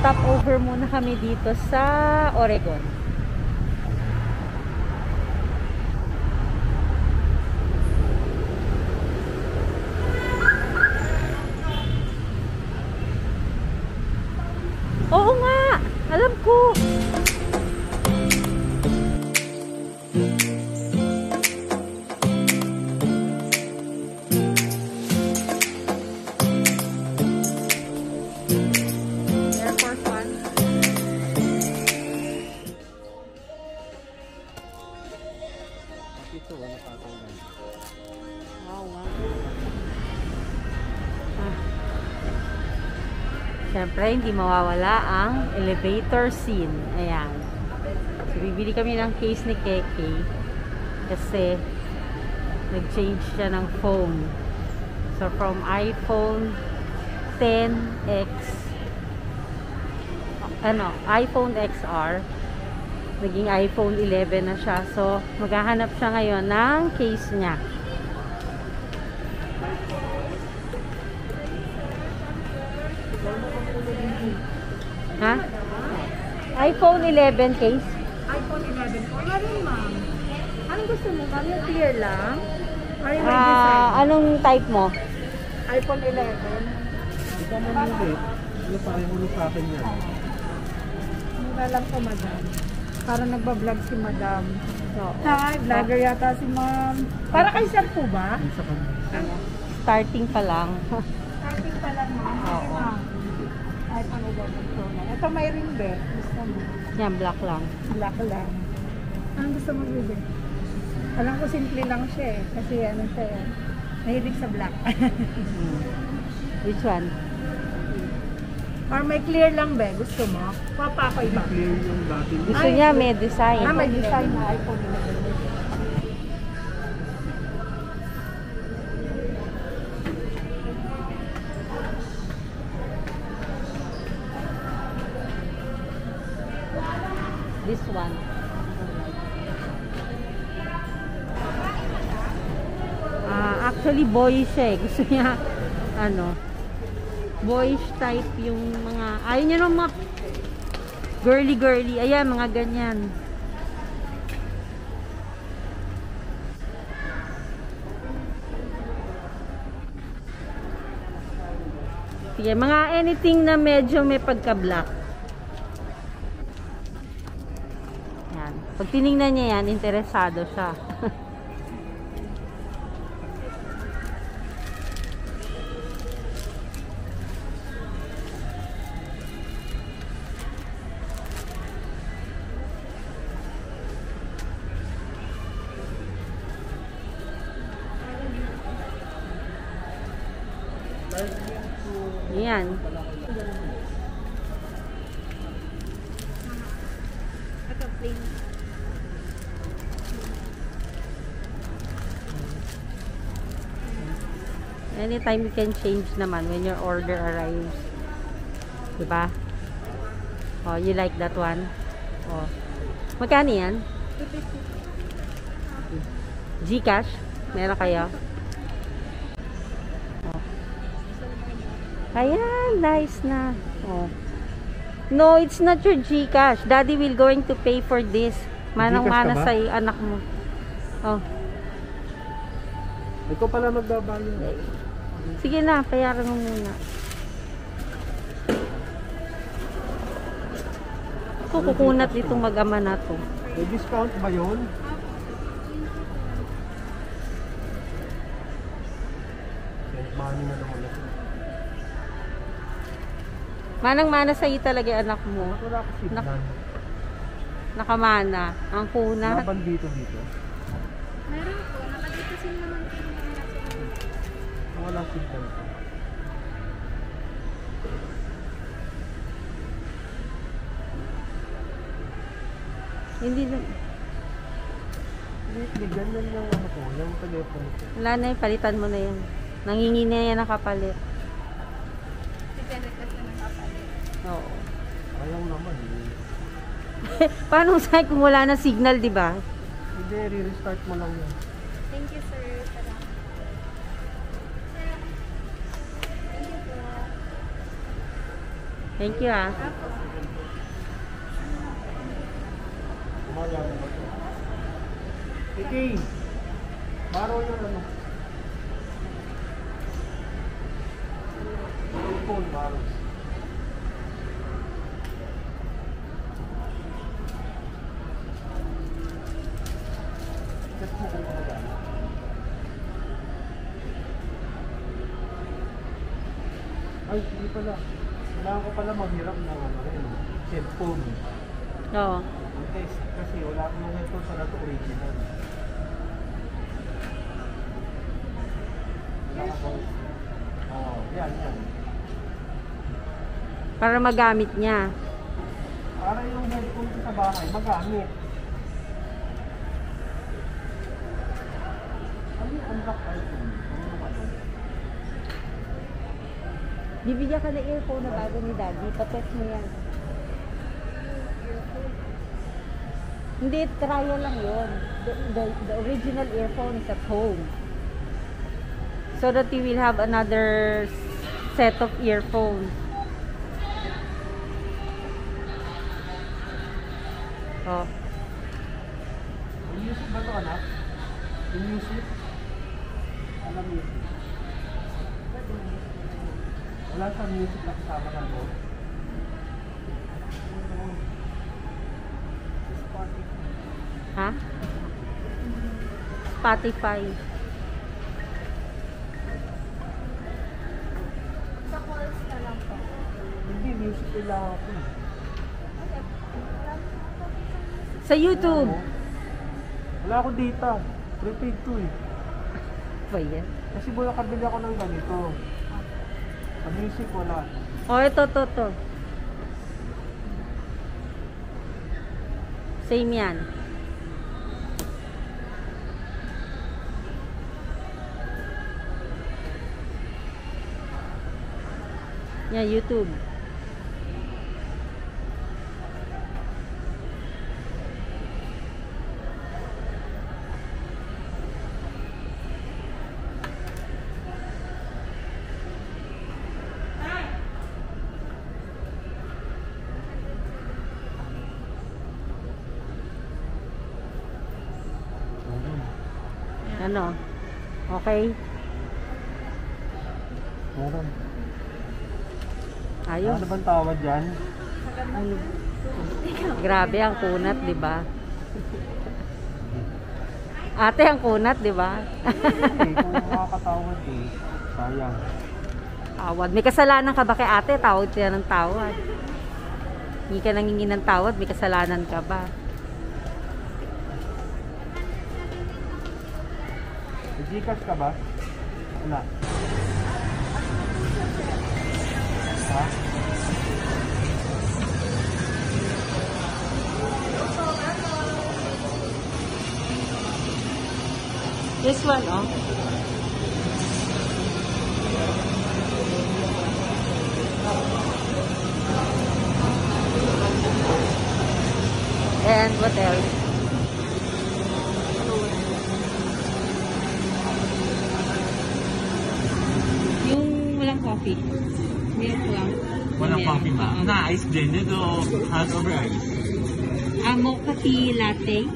Stop over muna kami dito sa Oregon. Oo nga! Alam ko! Siyempre, hindi mawawala ang elevator scene. Ayan. So, bibili kami ng case ni Keke kasi nag-change siya ng phone. So, from iPhone 10X iPhone XR naging iPhone 11 na siya. So, maghahanap siya ngayon ng case niya. Ha? iPhone 11 case? iPhone 11. Wala rin, ma'am. Anong gusto mo, ma'am? Yung clear lang? Or yung may design? Anong type mo? iPhone 11. Ito mo nili. Ano pareho na sa akin yan? Mura lang po, madam. Para nagbablog si madam. So, Hi, vlogger yata si ma'am. Para kay sir po ba? Isa ka. starting pa lang. Starting pa lang, ma'am. Oo. iPhone 11 Pro na. Ito may ring be. Gusto mo? Yan, black lang. Black lang. Anong gusto mo bili? Alam ko simple lang siya eh. Kasi ano siya eh. Mahilig sa black. Which one? Or may clear lang be. Gusto mo? Papa ako iba. Clear yung dati. Gusto niya may design. May design na iPhone 11. This one. Actually, boyish siya eh. Gusto niya, boyish type yung mga, ayaw niya ng mga girly-girly. Ayan, mga ganyan. Sige, mga anything na medyo may pagka-black. Yan. Pag tinignan niya yan, interesado siya. Yan. Ito plain. Anytime you can change naman when your order arrives. Diba? Oh, you like that one? Oh. Magkano yan? Gcash? Meron kayo? Ayan, nice na. Oh. No, it's not your GCash. Daddy will going to pay for this. Manang-mana sa anak mo. Oh. Ikaw pala magbabalo. Sige na, payaran mo muna. Kukunat itong mag-ama na to. May discount ba yun? Money na naman ito. Manang-mana sa iyo talaga yung anak mo. Wala ko signal. Nakamana. Ang kunat. Laban dito. Meron po. Nakaditasin naman po. Wala signal. Hindi na. Hindi, ganyan lang ako. Yung telepono ko. Wala na yun. Palitan mo na yan. Nangingi na yan nakapalit. Oo. Ayaw naman. Paano sa'yo kung wala na signal, di ba? Hindi, re-restart mo lang yan. Thank you, sir. Salamat. Thank you po. Thank you ah. Umaga mo ba ito? Kiki! Baro yung ano? Phone, baro. Check mo kung magana. Ay, hindi pala. Kailangan ko pala maghirap ng ano rin. Cellphone. Oo. Okay, kasi wala akong headphone pala ito original. Wala ko. Oo, yan. Para magamit niya. Para yung headphone ko sa bahay, magamit. Ano yung unlock iPhone? Ano ba ito? Bibigyan ka ng earphone na bago ni Daddy. Patest mo yan. Hindi, trial lang yun. The original earphone is at home. So that you will have another set of earphones. Oh. Yung music ba ito, anak? Yung music? Alam music? Wala sa music na kasama ng board? Ha? Spotify. Sa calls na lang po. Hindi, music kailangan ko. Sa YouTube. Wala akong data. Prepaid to eh. Ba yan? Kasi boy, nakabili ako ng ganito. Sa music, wala. Oh, ito. Same yan. Yan, YouTube. Ano? Okay? Meron. Ayos. Ano bang tawad dyan? Ano? Grabe ang kunat, di ba? Ate, ang kunat, di ba? Hindi, kung makakatawad eh. Sayang. Tawad. May kasalanan ka ba kay ate? Tawad siya ng tawad. Hindi ka nangingi ng tawad, may kasalanan ka ba? May Gcash ka ba? Wala. Ha? This one, oh. And what else? Yung walang coffee. Milk lang. Walang Milk. coffee ba? Oo. Na ice blended o hot over ice? Mocha tea latte.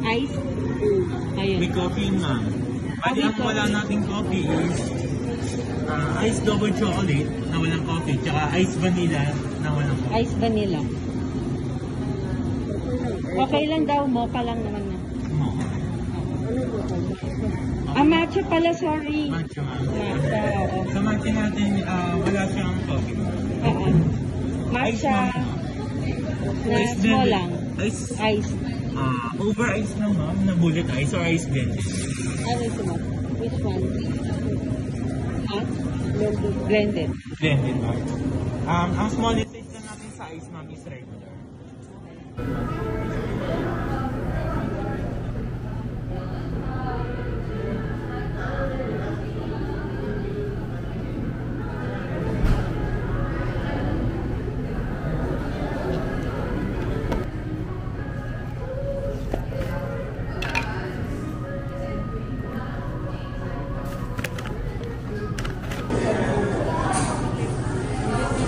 Ice. Ayun. May coffee yun ma'am. Bali ang wala nating coffee is ice double chocolate na walang coffee, tsaka ice vanilla na walang coffee. Ice vanilla. Okay lang daw, mocha lang naman na. Mocha. Matcha pala, sorry. Matcha ma'am. Matcha, oo. Sa matcha natin, wala siyang coffee ma'am. Oo. Matcha na Ice small blended. lang. Ice, Ice. over ice lang ma'am, na bullet ice or ice blended. Ano ito mo? Which one? Hot? Blended. Blended ma'am. Ang smallest size lang natin sa ice ma'am is regular.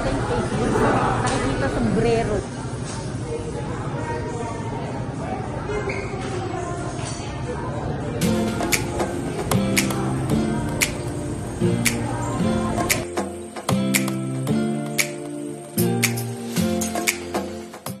Thank Facebook. Nakikita sombrero.